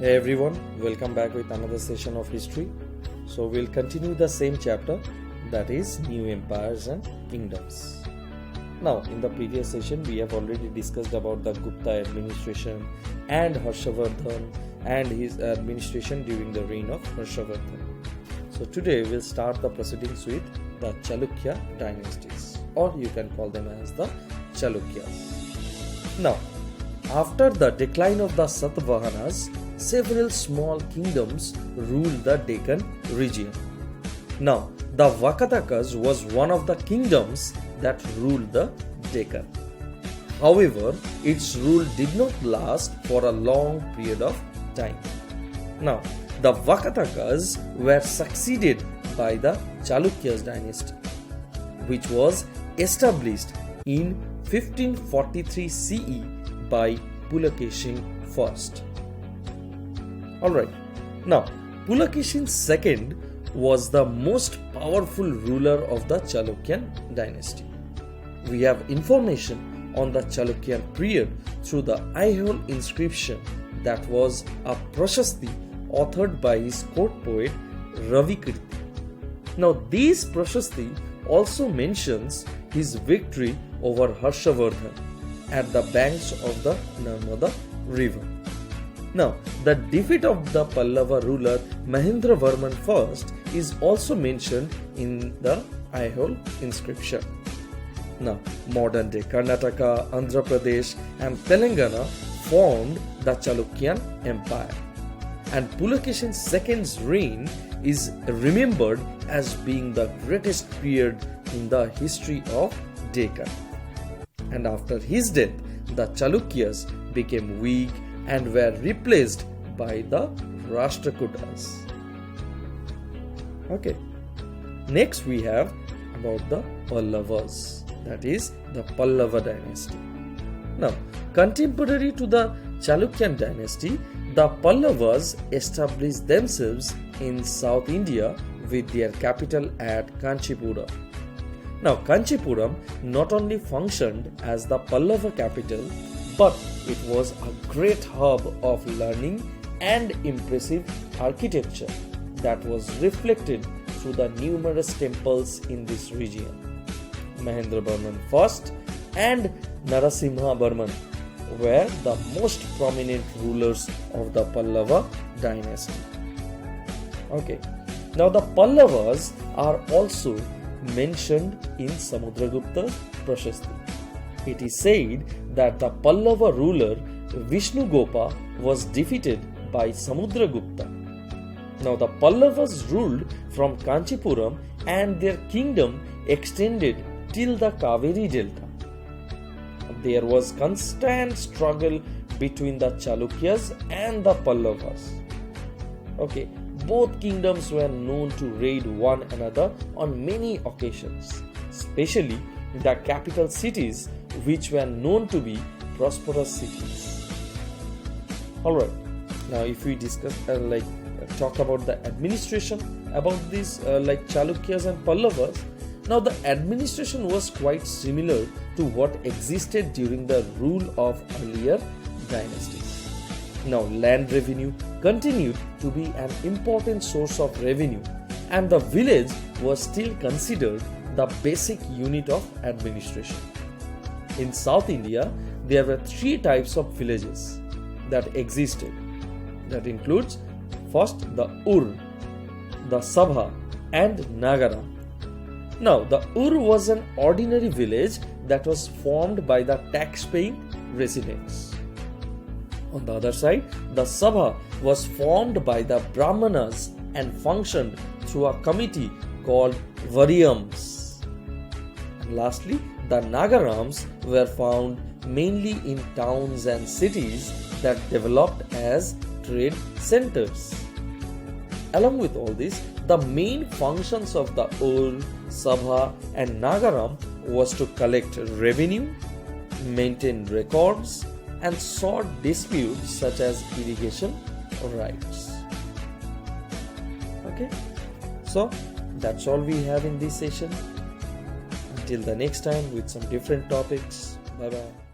Hey everyone, welcome back with another session of history. So we'll continue the same chapter, that is New Empires and Kingdoms. Now in the previous session we have already discussed about the Gupta administration and Harshavardhan and his administration during the reign of Harshavardhan. So today we'll start the proceedings with the Chalukya dynasties, or you can call them as the Chalukyas. Now, after the decline of the Satavahanas, several small kingdoms ruled the Deccan region. Now, the Vakatakas was one of the kingdoms that ruled the Deccan. However, its rule did not last for a long period of time. Now, the Vakatakas were succeeded by the Chalukya Dynasty, which was established in 1543 CE by Pulakeshin I. Alright, now Pulakeshin II was the most powerful ruler of the Chalukyan dynasty. We have information on the Chalukyan period through the Aihole inscription that was a prashasti authored by his court poet Ravikirti. Now this prashasti also mentions his victory over Harshavardhan at the banks of the Narmada river. Now, the defeat of the Pallava ruler Mahendravarman I is also mentioned in the Aihole inscription. Now, modern day Karnataka, Andhra Pradesh and Telangana formed the Chalukyan Empire, and Pulakeshin II's reign is remembered as being the greatest period in the history of Deccan. And after his death, the Chalukyas became weak and were replaced by the Rashtrakutas. Okay. Next we have about the Pallavas, that is the Pallava Dynasty. Now, contemporary to the Chalukyan dynasty, the Pallavas established themselves in South India with their capital at Kanchipuram. Now, Kanchipuram not only functioned as the Pallava capital, but it was a great hub of learning and impressive architecture that was reflected through the numerous temples in this region. Mahendravarman I and Narasimhavarman were the most prominent rulers of the Pallava dynasty. Okay, now the Pallavas are also mentioned in Samudragupta's Prashasti. It is said that the Pallava ruler Vishnugopa was defeated by Samudragupta. Now the Pallavas ruled from Kanchipuram and their kingdom extended till the Kaveri Delta. There was constant struggle between the Chalukyas and the Pallavas. Okay, both kingdoms were known to raid one another on many occasions, especially the capital cities, which were known to be prosperous cities. Alright, now if we discuss talk about the administration about these Chalukyas and Pallavas, now the administration was quite similar to what existed during the rule of earlier dynasties. Now land revenue continued to be an important source of revenue, and the village was still considered the basic unit of administration. In South India, there were three types of villages that existed. That includes first the Ur, the Sabha and Nagara. Now the Ur was an ordinary village that was formed by the tax-paying residents. On the other side, the Sabha was formed by the Brahmanas and functioned through a committee called Varyams. And lastly, the Nagarams were found mainly in towns and cities that developed as trade centers. Along with all this, the main functions of the Ur, Sabha and Nagaram was to collect revenue, maintain records and sort disputes such as irrigation rights. Okay, so that's all we have in this session. Until the next time with some different topics. Bye bye.